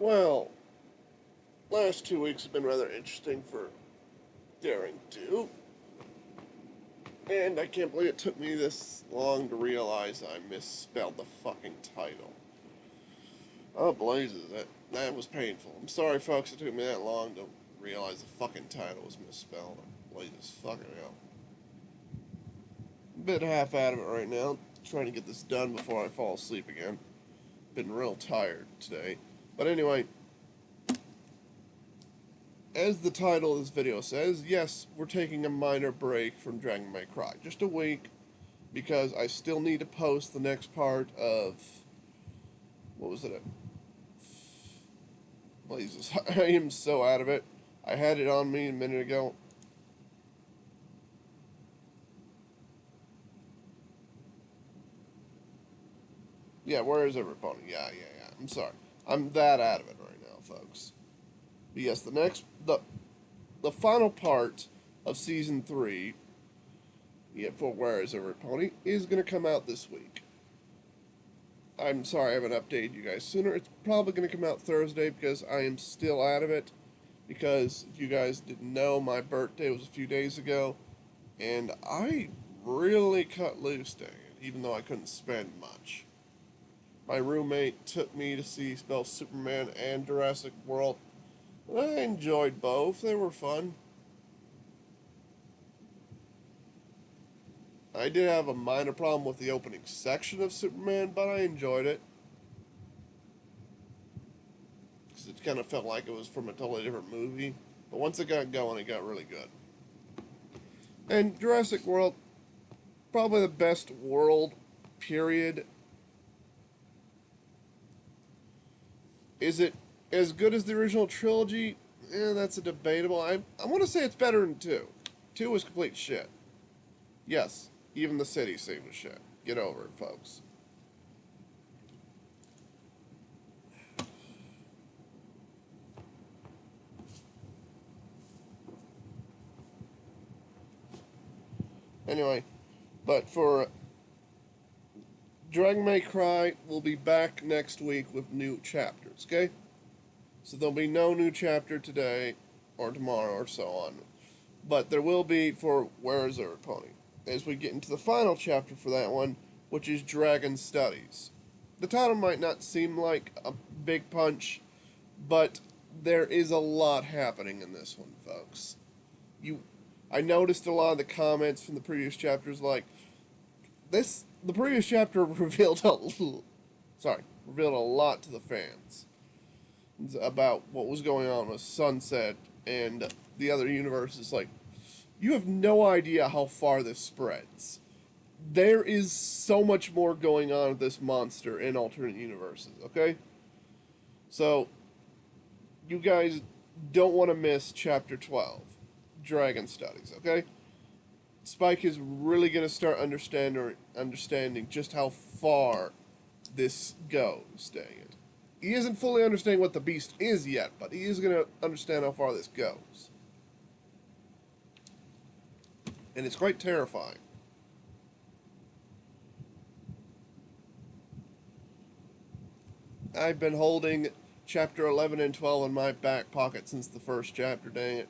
Well, last 2 weeks have been rather interesting for Daring Do. And I can't believe it took me this long to realize I misspelled the fucking title. Oh, blazes, that was painful. I'm sorry, folks, it took me that long to realize the fucking title was misspelled. Blazes, fucking hell. A bit half out of it right now, trying to get this done before I fall asleep again. Been real tired today. But anyway, as the title of this video says, yes, we're taking a minor break from Dragon May Cry. Just a week, because I still need to post the next part of... What was it? Jesus, I am so out of it. I had it on me a minute ago. Yeah, where is every pony? Yeah. I'm sorry. I'm that out of it right now, folks. But yes, the final part of season 3, for Where Is Every Pony, is going to come out this week. I'm sorry I haven't updated you guys sooner. It's probably going to come out Thursday because I am still out of it. Because if you guys didn't know, my birthday was a few days ago, and I really cut loose, dang it, even though I couldn't spend much. My roommate took me to see both Superman and Jurassic World. I enjoyed both. They were fun. I did have a minor problem with the opening section of Superman, but I enjoyed it. Because it kind of felt like it was from a totally different movie. But once it got going, it got really good. And Jurassic World, probably the best world, period. Is it as good as the original trilogy? That's a debatable. I want to say it's better than 2. 2 was complete shit. Yes, even the city scene was shit. Get over it, folks. Anyway, but for Dragon May Cry, we'll be back next week with new chapters, okay? So there'll be no new chapter today or tomorrow or so on. But there will be for Where Is Every Pony, as we get into the final chapter for that one, which is Dragon Studies. The title might not seem like a big punch, but there is a lot happening in this one, folks. I noticed a lot of the comments from the previous chapters, like, the previous chapter revealed a lot to the fans about what was going on with Sunset and the other universes. Like, you have no idea how far this spreads. There is so much more going on with this monster in alternate universes, okay? So, you guys don't want to miss Chapter 12, Dragon Studies, okay? Spike is really going to start understanding just how far this goes, dang it. He isn't fully understanding what the beast is yet, but he is going to understand how far this goes. And it's quite terrifying. I've been holding chapter 11 and 12 in my back pocket since the first chapter, dang it.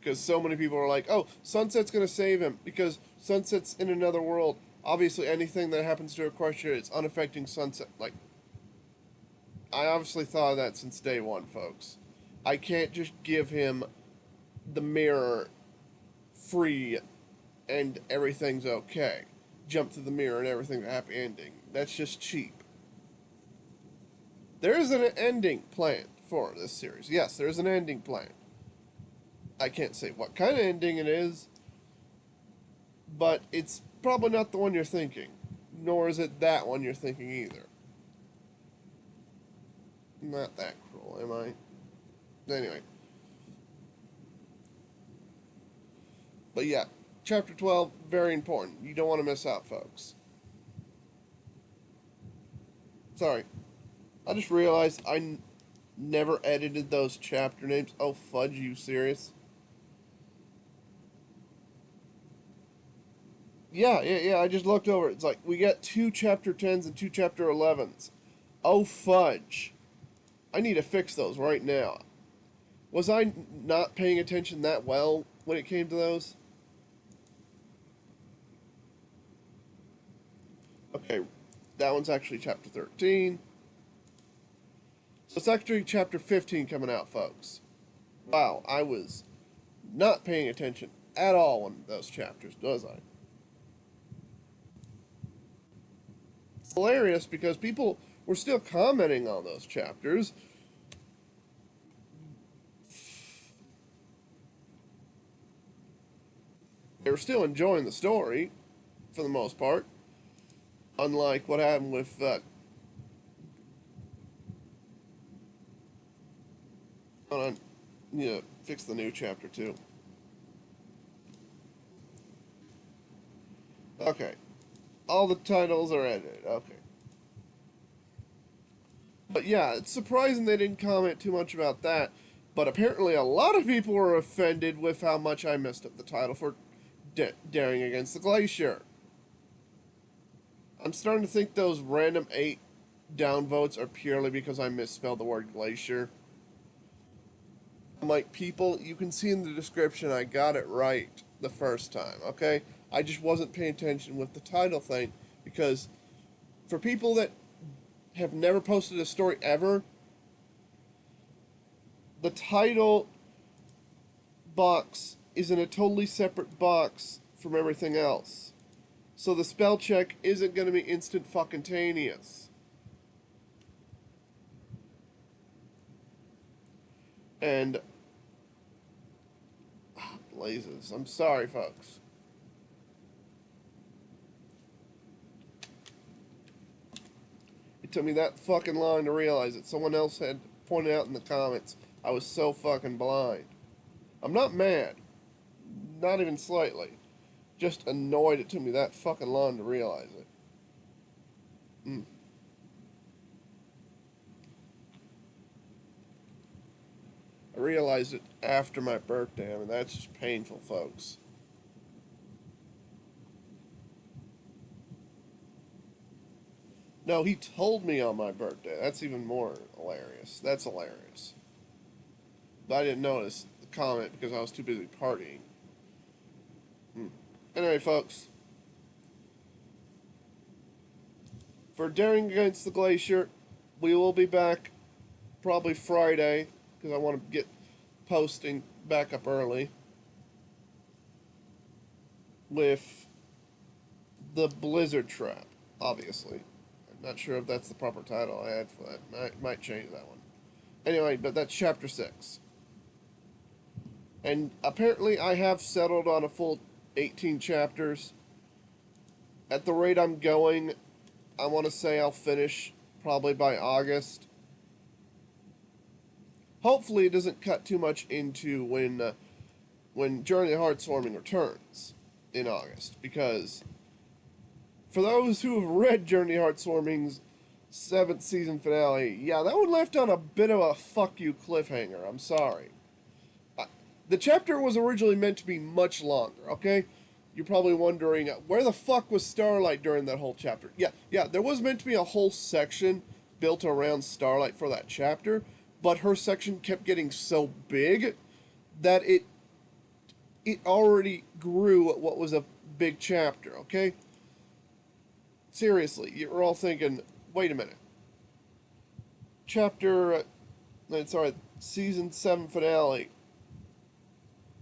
Because so many people are like, oh, Sunset's going to save him because Sunset's in another world. Obviously, anything that happens to Equestria, it's unaffecting Sunset. Like, I obviously thought of that since day one, folks. I can't just give him the mirror free and everything's okay. Jump to the mirror and everything's a happy ending. That's just cheap. There is an ending planned for this series. Yes, there is an ending planned. I can't say what kind of ending it is, but it's probably not the one you're thinking. Nor is it that one you're thinking either. Not that cruel, am I? Anyway. But yeah, Chapter 12, very important. You don't want to miss out, folks. Sorry. I just realized I never edited those chapter names. Oh, fudge, you serious? Yeah, I just looked over. It's like, we got 2 chapter 10s and 2 chapter 11s. Oh, fudge. I need to fix those right now. Was I not paying attention that well when it came to those? Okay, that one's actually chapter 13. So it's actually chapter 15 coming out, folks. Wow, I was not paying attention at all in those chapters, was I? It's hilarious because people were still commenting on those chapters. They were still enjoying the story, for the most part. Unlike what happened with hold on, yeah, fix the new chapter too. Okay, all the titles are edited. Okay, but yeah, it's surprising they didn't comment too much about that. But apparently, a lot of people were offended with how much I messed up the title for Daring Against the Glacier. I'm starting to think those random 8 downvotes are purely because I misspelled the word glacier. I'm like, people, you can see in the description I got it right the first time, okay? I just wasn't paying attention with the title thing because for people that have never posted a story ever, the title box is in a totally separate box from everything else. So the spell check isn't going to be instant fucking taneous. And blazes. I'm sorry, folks. It took me that fucking long to realize it. Someone else had pointed out in the comments I was so fucking blind. I'm not mad. Not even slightly. Just annoyed it took me that fucking long to realize it. I realized it after my birthday. I mean, that's just painful, folks. No, he told me on my birthday. That's even more hilarious. That's hilarious. But I didn't notice the comment because I was too busy partying. Anyway, folks, for Daring Against the Glacier, we will be back probably Friday because I want to get posting back up early with the Blizzard Trap, obviously. I'm not sure if that's the proper title I had for that. Might change that one. Anyway, but that's chapter 6. And apparently I have settled on a full 18 chapters. At the rate I'm going, I want to say I'll finish probably by August. Hopefully it doesn't cut too much into when Journey of Heartswarming returns in August, because for those who have read Journey of Heartswarming's 7th season finale, yeah, that one left on a bit of a fuck you cliffhanger. I'm sorry. The chapter was originally meant to be much longer, okay? You're probably wondering, where the fuck was Starlight during that whole chapter? Yeah, there was meant to be a whole section built around Starlight for that chapter, but her section kept getting so big that it already grew what was a big chapter, okay? Seriously, you're all thinking, wait a minute. Season 7 finale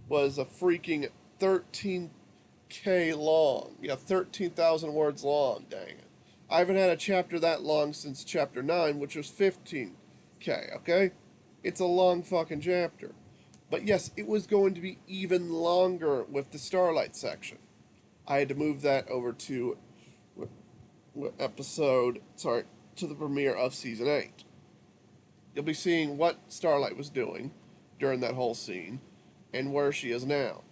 was a freaking 13K long. Yeah, 13,000 words long, dang it. I haven't had a chapter that long since chapter 9, which was 15K, okay? It's a long fucking chapter. But yes, it was going to be even longer with the Starlight section. I had to move that over to to the premiere of season 8. You'll be seeing what Starlight was doing during that whole scene and where she is now.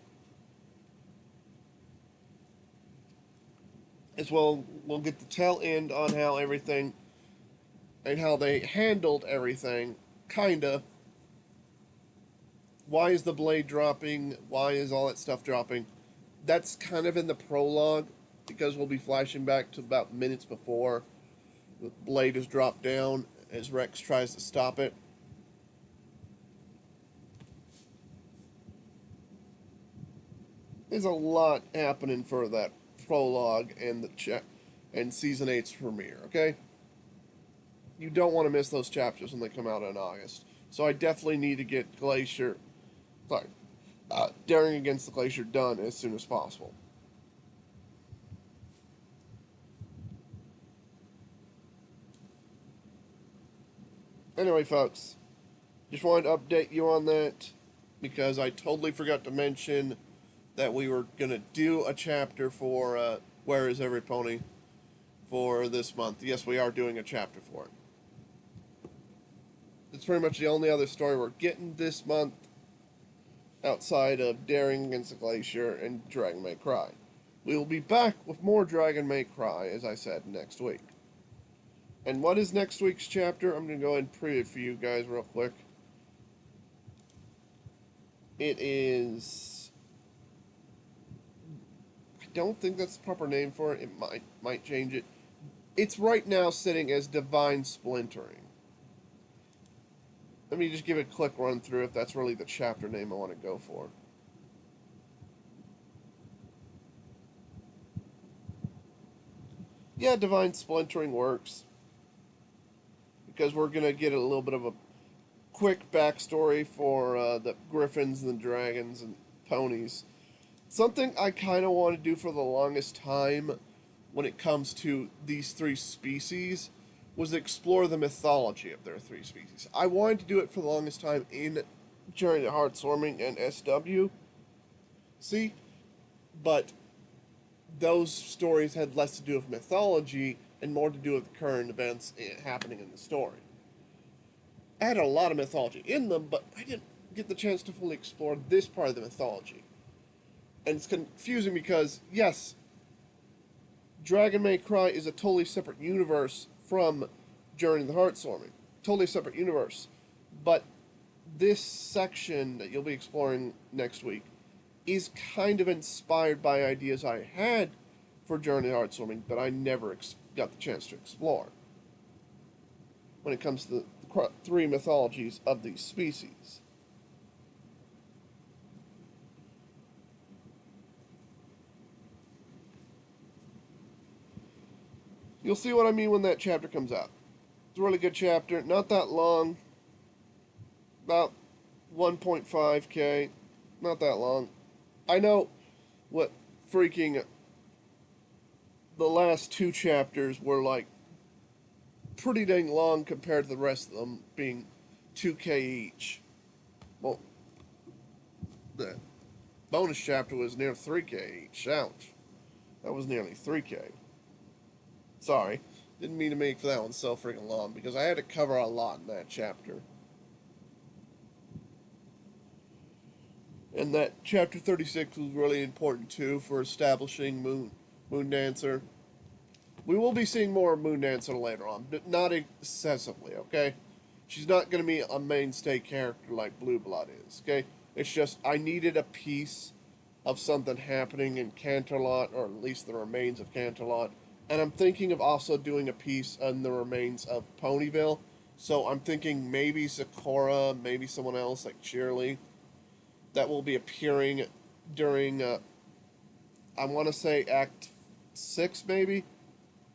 As well, we'll get the tail end on how everything and how they handled everything, kinda. Why is the blade dropping? Why is all that stuff dropping? That's kind of in the prologue, because we'll be flashing back to about minutes before the blade is dropped down as Rex tries to stop it. There's a lot happening for that prologue and and season eight's premiere. Okay, you don't want to miss those chapters when they come out in August. So I definitely need to get sorry, Daring Against the Glacier done as soon as possible. Anyway, folks, just wanted to update you on that because I totally forgot to mention that we were going to do a chapter for Where Is Every Pony for this month. Yes, we are doing a chapter for it. It's pretty much the only other story we're getting this month outside of Daring Against the Glacier and Dragon May Cry. We will be back with more Dragon May Cry, as I said, next week. And what is next week's chapter? I'm going to go ahead and preview it for you guys real quick. It is... I don't think that's the proper name for it. It might change it. It's right now sitting as Divine Splintering. Let me just give it a quick run through if that's really the chapter name I want to go for. Yeah, Divine Splintering works. Because we're going to get a little bit of a quick backstory for the griffins and the dragons and ponies. Something I kind of want to do for the longest time when it comes to these three species was explore the mythology of their three species. I wanted to do it for the longest time in Journey to Heartswarming and SW. See? But those stories had less to do with mythology and more to do with the current events happening in the story. I had a lot of mythology in them, but I didn't get the chance to fully explore this part of the mythology. And it's confusing because, yes, Dragon May Cry is a totally separate universe from Journey to the Heartswarming. Totally separate universe. But this section that you'll be exploring next week is kind of inspired by ideas I had for Journey to Heartswarming that I never got the chance to explore when it comes to the three mythologies of these species. You'll see what I mean when that chapter comes out. It's a really good chapter, not that long, about 1.5k, not that long. I know what freaking the last two chapters were like pretty dang long compared to the rest of them being 2k each. Well, the bonus chapter was near 3k each. Ouch. That was nearly 3k. Sorry, didn't mean to make that one so freaking long because I had to cover a lot in that chapter. And that chapter 36 was really important too for establishing Moon Dancer. We will be seeing more of Moon Dancer later on, but not excessively, okay? She's not going to be a mainstay character like Blue Blood is, okay? It's just I needed a piece of something happening in Canterlot, or at least the remains of Canterlot. And I'm thinking of also doing a piece on the remains of Ponyville. So I'm thinking maybe Sakura, maybe someone else like Cheerilee, that will be appearing during, I want to say Act 6 maybe?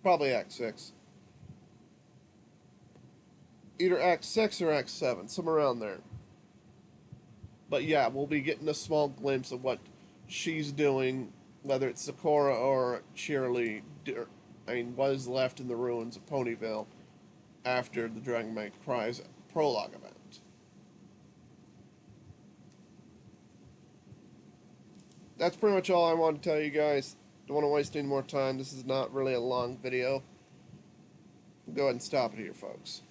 Probably Act 6. Either Act 6 or Act 7, somewhere around there. But yeah, we'll be getting a small glimpse of what she's doing, whether it's Sakura or Cheerilee. What is left in the ruins of Ponyville after the Dragon May Cry's prologue event. That's pretty much all I want to tell you guys. Don't want to waste any more time. This is not really a long video. Go ahead and stop it here, folks.